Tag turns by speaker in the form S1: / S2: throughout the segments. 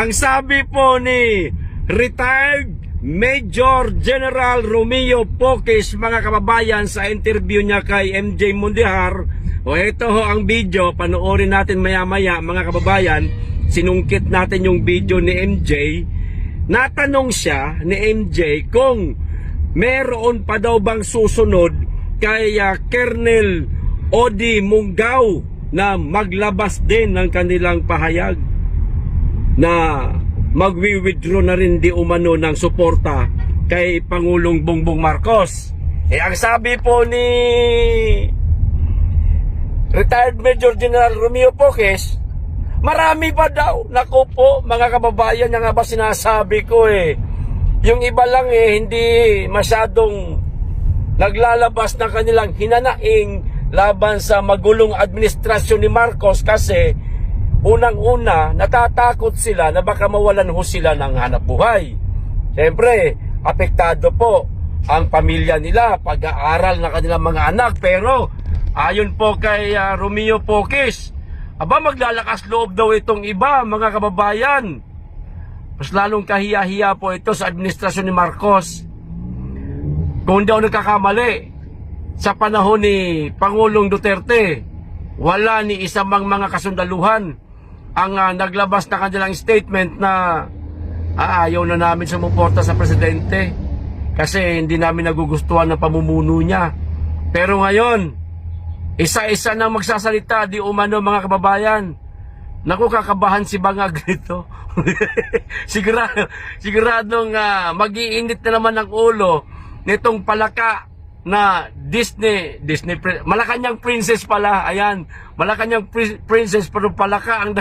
S1: Ang sabi po ni retired Major General Romeo Poques, mga kababayan, sa interview niya kay MJ Mundihar, o ito ho ang video, panoorin natin maya-maya mga kababayan. Sinungkit natin yung video ni MJ. Natanong siya ni MJ kung meron pa daw bang susunod kay Colonel Odi Munggao na maglabas din ng kanilang pahayag na magwi-withdraw na rin di umano ng suporta kay Pangulong Bongbong Marcos. Ang sabi po ni retired Major General Romeo Poques, marami pa daw. Naku po, mga kababayan, yan nga ba sinasabi ko yung iba lang hindi masyadong naglalabas ng kanilang hinanaing laban sa magulong administrasyon ni Marcos kasi unang-una, natatakot sila na baka mawalan ho sila ng hanap buhay. Siyempre, apektado po ang pamilya nila, pag-aaral ng kanilang mga anak. Pero, ayon po kay Romeo Poques, aba maglalakas loob daw itong iba, mga kababayan. Mas lalong kahiya-hiya po ito sa administrasyon ni Marcos. Kung hindi ako nagkakamali, sa panahon ni Pangulong Duterte, wala ni isa mang mga kasundaluhan ang naglabas na kanilang statement na ayaw na namin sumuporta sa presidente kasi hindi namin nagugustuhan ng pamumuno niya. Pero ngayon, isa-isa nang magsasalita di umano, mga kababayan. Naku, kakabahan si Bangag nito. Siguradong mag-iinit na naman ang ulo nitong palaka na Disney Malacanang Princess pala. Ayan, Malacanang Princess, pero palaka ang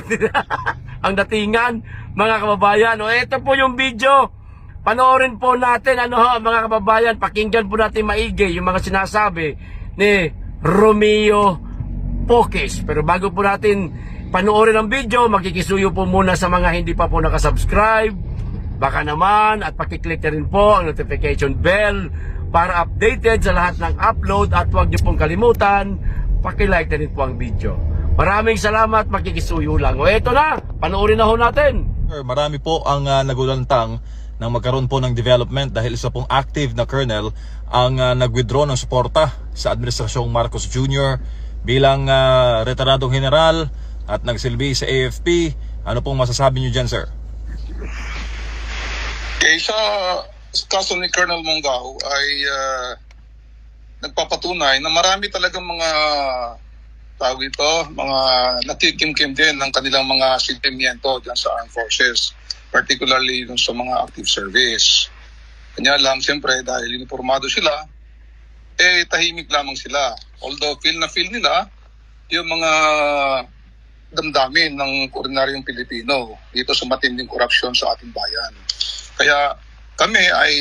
S1: ang datingan, mga kababayan. O ito po yung video. Panoorin po natin mga kababayan. Pakinggan po natin maigi yung mga sinasabi ni Romeo Poques. Pero bago po natin panoorin ang video, makikisuyo po muna sa mga hindi pa po nakasubscribe. Baka naman at pakiclick na rin po ang notification bell para updated sa lahat ng upload, at huwag niyo pong kalimutan, pakilike na rin po ang video. Maraming salamat, makikisuyo lang. O eto na, panoorin na ho natin.
S2: Marami po ang nagulantang nang magkaroon po ng development dahil isa pong active na colonel ang nag-withdraw ng suporta sa Administrasyong Marcos Jr. bilang retiradong general at nagsilbi sa AFP. Ano pong masasabi niyo dyan, sir?
S3: Okay, sa kaso ni Colonel Munggao ay nagpapatunay na marami talagang mga mga nakikimkim din ng kanilang mga sentimiento dyan sa armed forces, particularly dun sa mga active service. Kanya lang, siyempre, dahil uniformado sila, tahimik lamang sila. Although feel nila yung mga damdamin ng ordinaryong Pilipino dito sa matinding korupsyon sa ating bayan. Kaya kami ay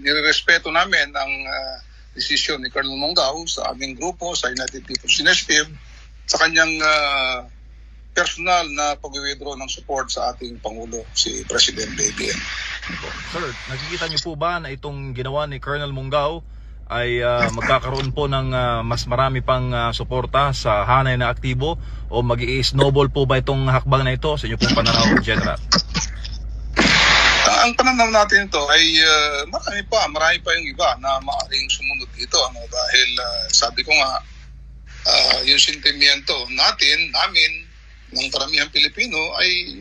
S3: nirerespeto namin ang desisyon ni Colonel Munggao sa aming grupo, sa United People's Initiative, sa kanyang personal na pag-withdraw ng support sa ating Pangulo, si President BBM.
S2: Sir, nakikita niyo po ba na itong ginawa ni Colonel Munggao ay magkakaroon po ng mas marami pang suporta sa hanay na aktibo, o mag-i-snowball po ba itong hakbang na ito sa inyo pong pananaw, General?
S3: Ang pananaw natin ito ay marami pa yung iba na maaaring sumunod dito. Dahil sabi ko nga, yung sentimiento namin, ng karamihang Pilipino ay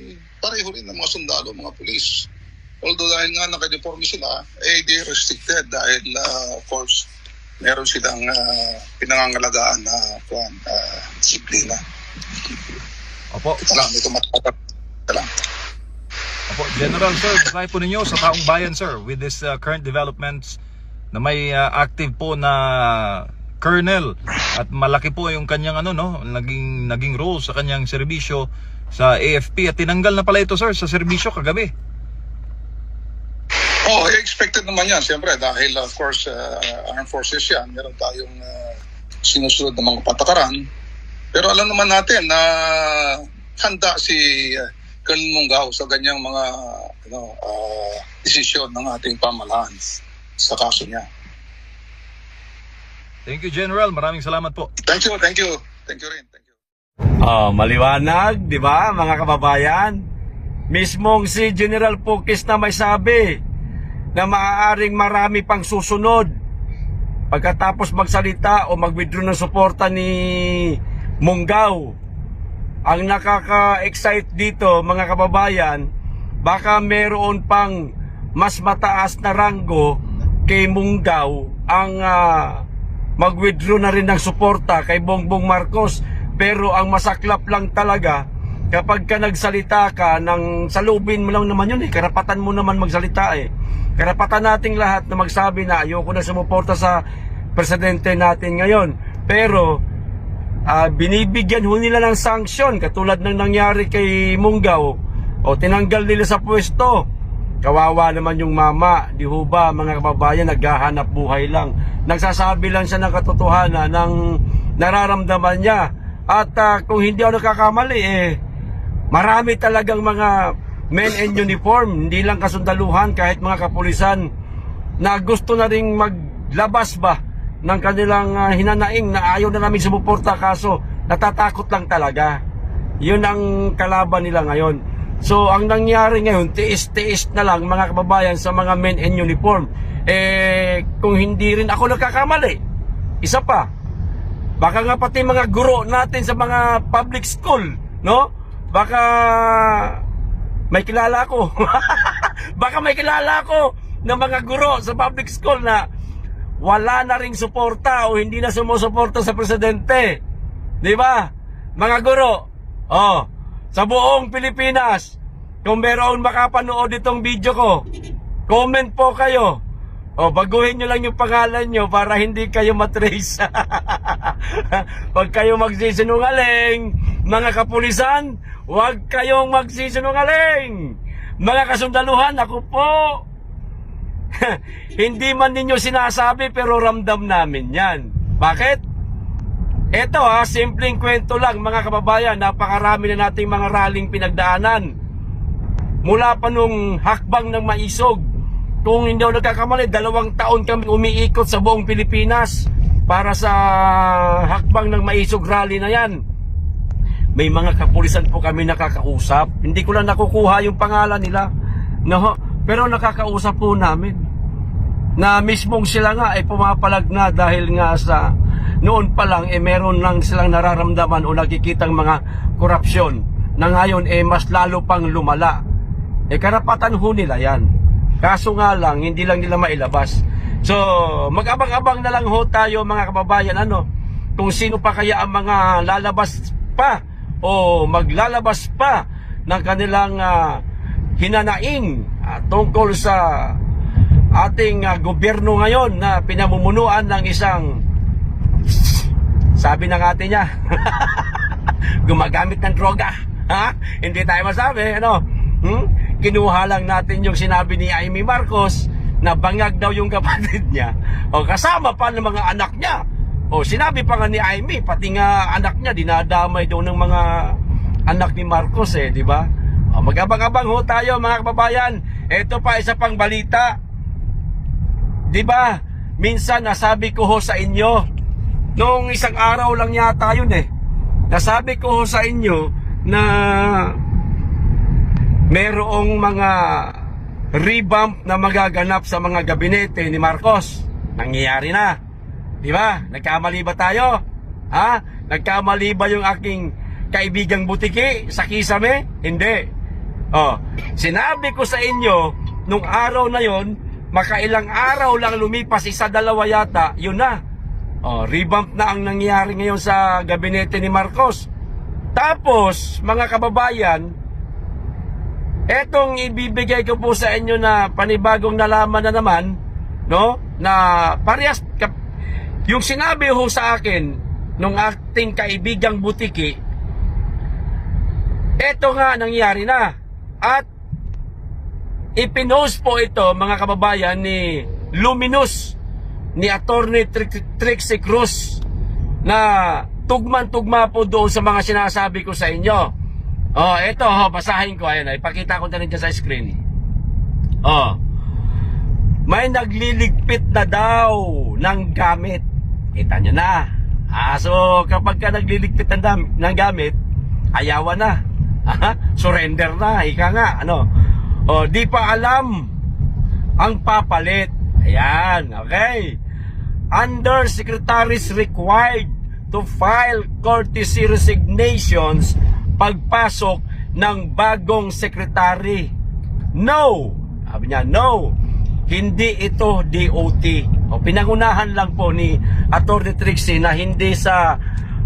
S3: pareho rin ng mga sundalo, mga pulis. Although dahil nga naka-uniforme sila, they restricted dahil of course, meron silang pinangangalagaan na disiplina.
S2: Opo.
S3: Ito matatak.
S2: Opo, General, sir, masahe po ninyo sa taong bayan, sir, with this current developments na may active po na colonel at malaki po yung kanyang naging role sa kanyang serbisyo sa AFP, at tinanggal na pala ito, sir, sa serbisyo kagabi.
S3: Expected naman yan, siyempre, dahil of course, armed forces yan, meron tayong sinusunod na mga patakaran. Pero alam naman natin na handa si Colonel Munggao sa ganyang mga desisyon ng ating pamahalaan sa kaso niya.
S2: Thank you, General. Maraming salamat po.
S3: Thank you rin.
S1: Maliwanag, di ba, mga kababayan? mismong si General Pukis na may sabi na maaaring marami pang susunod pagkatapos magsalita o mag-withdraw ng suporta ni Munggao. Ang nakaka-excite dito mga kababayan, baka meron pang mas mataas na ranggo kay Munggao ang mag-withdraw na rin ng suporta kay Bongbong Marcos. Pero ang masaklap lang talaga, kapag ka nagsalita ka, salubin mo lang naman yun eh. Karapatan mo naman magsalita eh. Karapatan nating lahat na magsabi na ayoko na sumuporta sa presidente natin ngayon. Pero binibigyan ho nila ng sanksyon katulad ng nangyari kay Munggao o tinanggal nila sa pwesto. Kawawa naman yung mama, di ho ba mga kababayan, naghahanap buhay lang. Nagsasabi lang siya ng katotohanan ng nararamdaman niya. At kung hindi ako nagkakamali marami talagang mga men in uniform, hindi lang kasundaluhan, kahit mga kapulisan na gusto na ring maglabas ba ng kanilang hinanaing na ayaw na namin sumuporta, kaso natatakot lang talaga. Yun ang kalaban nila ngayon. So ang nangyari ngayon, tiis-tiis na lang mga kababayan sa mga men in uniform. Kung hindi rin ako nagkakamali, isa pa, baka nga pati mga guro natin sa mga public school, no? Baka may kilala ko. Baka may kilala ko ng mga guro sa public school na wala na ring suporta o hindi na sumusuporta sa presidente. Di ba? Mga guro, sa buong Pilipinas, kung meron makapanood itong video ko, comment po kayo. Baguhin nyo lang yung pangalan nyo para hindi kayo matrace. Huwag kayo magsisinungaling. Mga kapulisan, huwag kayong magsisinungaling. Mga kasundaluhan, ako po. Hindi man ninyo sinasabi pero ramdam namin yan. Bakit? Eto simpleng kwento lang mga kababayan. Napakarami na nating mga rallying pinagdaanan. Mula pa nung hakbang ng Maisog. Kung hindi ako nagkakamali, 2 taon kami umiikot sa buong Pilipinas para sa hakbang ng Maisog rally na yan. May mga kapulisan po kami nakakausap. Hindi ko lang nakukuha yung pangalan nila. No? Pero nakakausap po namin. Na mismong sila nga ay pumapalag na dahil nga sa noon pa lang meron lang silang nararamdaman o nakikitang mga korupsyon na ngayon mas lalo pang lumala. Karapatan ho nila yan. Kaso nga lang, hindi lang nila mailabas. So, mag-abang-abang na lang ho tayo mga kababayan, kung sino pa kaya ang mga lalabas pa o maglalabas pa ng kanilang hinanaing tungkol sa ating gobyerno ngayon na pinamumunuan ng isang, sabi ng ate niya, gumagamit ng droga. Hindi tayo masabi, Kinuha lang natin yung sinabi ni Amy Marcos na bangag daw yung kapatid niya o kasama pa ng mga anak niya. O sinabi pa nga ni Amy, pati nga anak niya dinadamay daw ng mga anak ni Marcos di ba? Mag-abang-abang ho tayo mga kababayan. Ito pa isa pang balita. Di ba? Minsan nasabi ko ho sa inyo, noong isang araw lang yata yun nasabi ko ho sa inyo na merong mga revamp na magaganap sa mga gabinete ni Marcos. Nangyayari na. Di ba? Nagkamali ba tayo? Nagkamali ba yung aking kaibigang butiki sa Kisame? Hindi. Sinabi ko sa inyo nung araw na yon, makailang araw lang lumipas, 1-2 yata, yun na. Revamp na ang nangyayari ngayon sa gabinete ni Marcos. Tapos, mga kababayan, etong ibibigay ko po sa inyo na panibagong nalaman na naman, na parehas, yung sinabi ho sa akin nung ating kaibigang butiki, eto nga nangyari na. At ipinost po ito mga kababayan ni Luminous, ni Attorney Trixie Cruz, na tugman-tugma po doon sa mga sinasabi ko sa inyo. Ito basahin ko, ayan, ipakita ko na rin dyan sa screen. May nagliligpit na daw ng gamit. Kita nyo na. So kapag ka nagliligpit ng gamit, ayawan na. Surrender na, ika nga, ano. O, di pa alam ang papalit. Ayan, okay. Undersecretaries required to file courtesy resignations pagpasok ng bagong sekretary. No! Sabi niya, no! Hindi ito DOT. O, pinangunahan lang po ni Atty. Trixie na hindi sa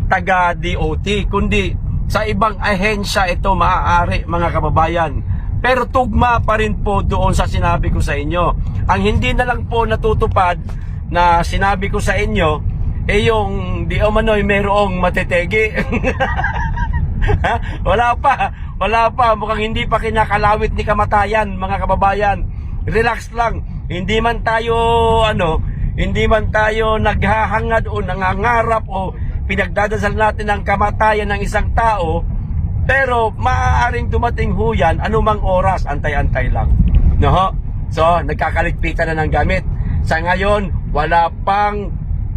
S1: taga-DOT, kundi sa ibang ahensya ito maaari, mga kababayan. Pero tugma pa rin po doon sa sinabi ko sa inyo. Ang hindi na lang po natutupad na sinabi ko sa inyo, yung di umano'y mayroong matetegi. Wala pa, mukhang hindi pa kinakalawit ni kamatayan, mga kababayan. Relax lang, hindi man tayo naghahangad o nangangarap o pinagdadasal natin ang kamatayan ng isang tao, pero maaaring dumating ho yan anumang oras, antay-antay lang. No? So, nagkakaligpitan na ng gamit. Sa ngayon, wala pang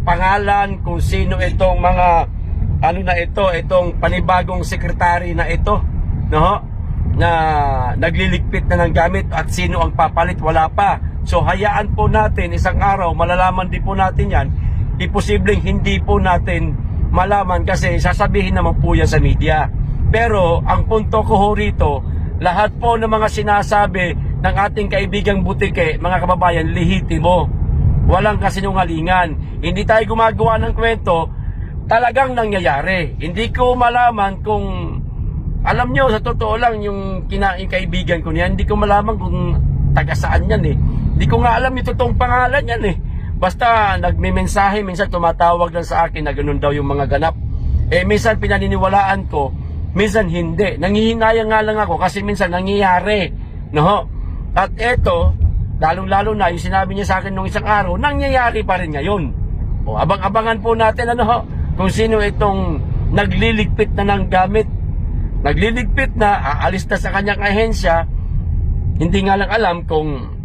S1: pangalan kung sino itong mga itong panibagong sekretary na ito, no? Na nagliligpit na ng gamit, at sino ang papalit, wala pa. So hayaan po natin, isang araw malalaman din po natin yan. Imposibleng hindi po natin malaman kasi sasabihin naman po yan sa media. Pero ang punto ko ho rito, lahat po ng mga sinasabi ng ating kaibigang Butike, mga kababayan, lehitimo. Walang kasinungalingan. Hindi tayo gumagawa ng kwento, talagang nangyayari. Hindi ko malaman kung, alam nyo, sa totoo lang, yung kaibigan ko niyan, hindi ko malaman kung taga saan yan eh. Hindi ko nga alam yung totoong pangalan yan eh. Basta nagme-mensahe, minsan tumatawag lang sa akin na ganun daw yung mga ganap. Minsan pinaniniwalaan ko, minsan hindi. Nangihinayang nga lang ako kasi minsan nangyayari. No? At eto, lalong-lalo na yung sinabi niya sa akin nung isang araw, nangyayari pa rin ngayon. O, abang-abangan po natin kung sino itong nagliligpit na ng gamit. Nagliligpit na, aalis na sa kanyang ahensya. Hindi nga lang alam kung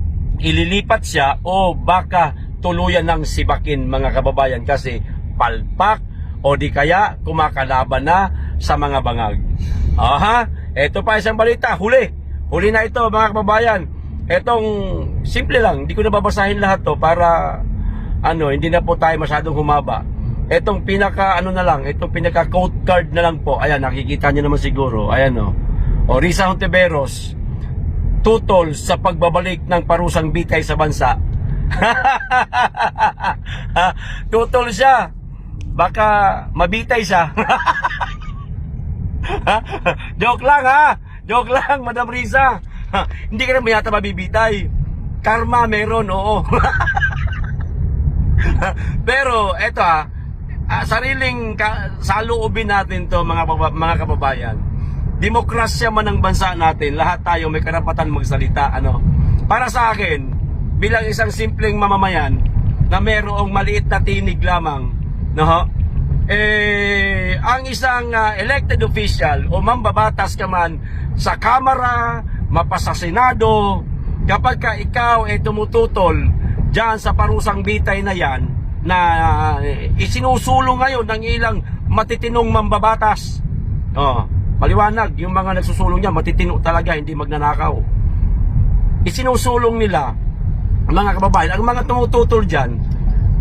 S1: ililipat siya o baka tuluyan ng sibakin, mga kababayan, kasi palpak o di kaya kumakalaban na sa mga bangag. Ito pa isang balita, huli na ito, mga kababayan. Etong simple lang, hindi ko na babasahin lahat to para hindi na po tayo masyadong humaba. Etong pinaka itong pinaka quote card na lang po. Ayan, nakikita niyo naman siguro. Ayan o Risa Hontiveros, tutol sa pagbabalik ng parusang bitay sa bansa. Tutol siya, baka mabitay siya. Joke lang joke lang, Madam Risa. Hindi ka naman yata mabibitay. Karma meron, oo. Pero eto sariling saluubin natin to, mga kababayan. Demokrasya man ang bansa natin, lahat tayo may karapatan magsalita. Para sa akin, bilang isang simpleng mamamayan na mayroong maliit na tinig lamang, ang isang elected official o mambabatas ka man sa Kamara, mapasa Senado, kapag ka ikaw tumututol dyan sa parusang bitay na yan, na isinusulong ngayon ng ilang matitinong mambabatas. Maliwanag, yung mga nagsusulong niya, matitino talaga, hindi magnanakaw. Isinusulong nila, mga kababayan, ang mga tumututol dyan,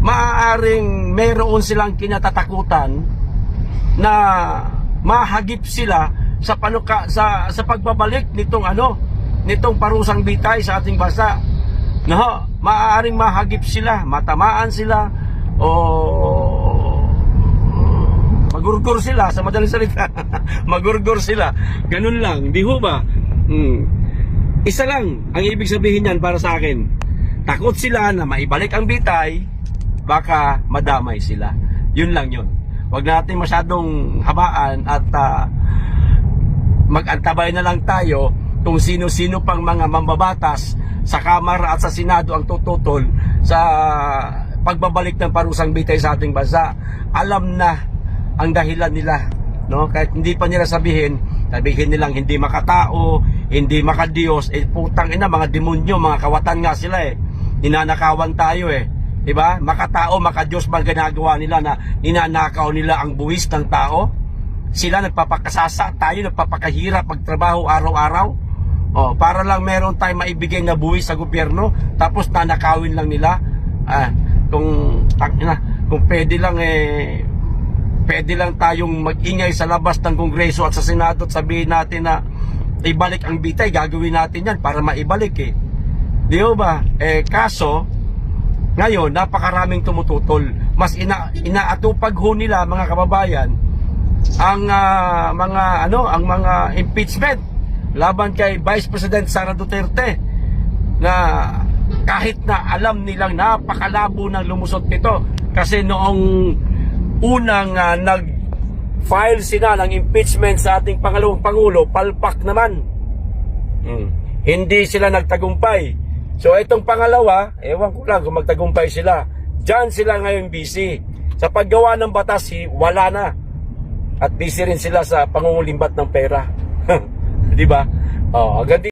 S1: maaaring mayroon silang kinatatakutan na mahagip sila sa pagbabalik nitong parusang bitay sa ating bansa. Maaaring mahagip sila, matamaan sila, o magurgur sila, sa madaling salita. Magurgur sila, ganun lang, di ho ba? Isa lang ang ibig sabihin yan para sa akin, takot sila na maibalik ang bitay, baka madamay sila. Yun lang yun. Huwag natin masyadong habaan at mag-antabay na lang tayo kung sino-sino pang mga mambabatas sa Kamara at sa Senado ang tututol sa pagbabalik ng parusang bitay sa ating bansa. Alam na ang dahilan nila, kahit hindi pa nila sabihin nilang hindi makatao, hindi makadiyos. Putang ina, mga demonyo, mga kawatan nga sila ninanakawan tayo diba? Makatao, makadiyos bang ginagawa nila na ninanakaw nila ang buwis ng tao? sila nagpapakasasa, tayo nagpapakahirap magtrabaho araw-araw. Para lang meron tayong maibigay na buwis sa gobyerno, tapos nanakawin lang nila. Kung pwede lang tayong mag-ingay sa labas ng Kongreso at sa Senado at sabihin natin na ibalik ang bitay, gagawin natin yan para maibalik Di ba? Kaso, ngayon, napakaraming tumututol. Mas inaatupag ho nila, mga kababayan, ang mga impeachment laban kay Vice President Sara Duterte, na kahit na alam nilang napakalabo ng lumusot nito, kasi noong unang nag-file sila ng impeachment sa ating pangalawang Pangulo, palpak naman. Hindi sila nagtagumpay. So itong pangalawa, ewan ko lang kung magtagumpay sila. Diyan sila ngayon busy. Sa paggawa ng batas, wala na. At busy rin sila sa pangungulimbat ng pera. Di ba? Agad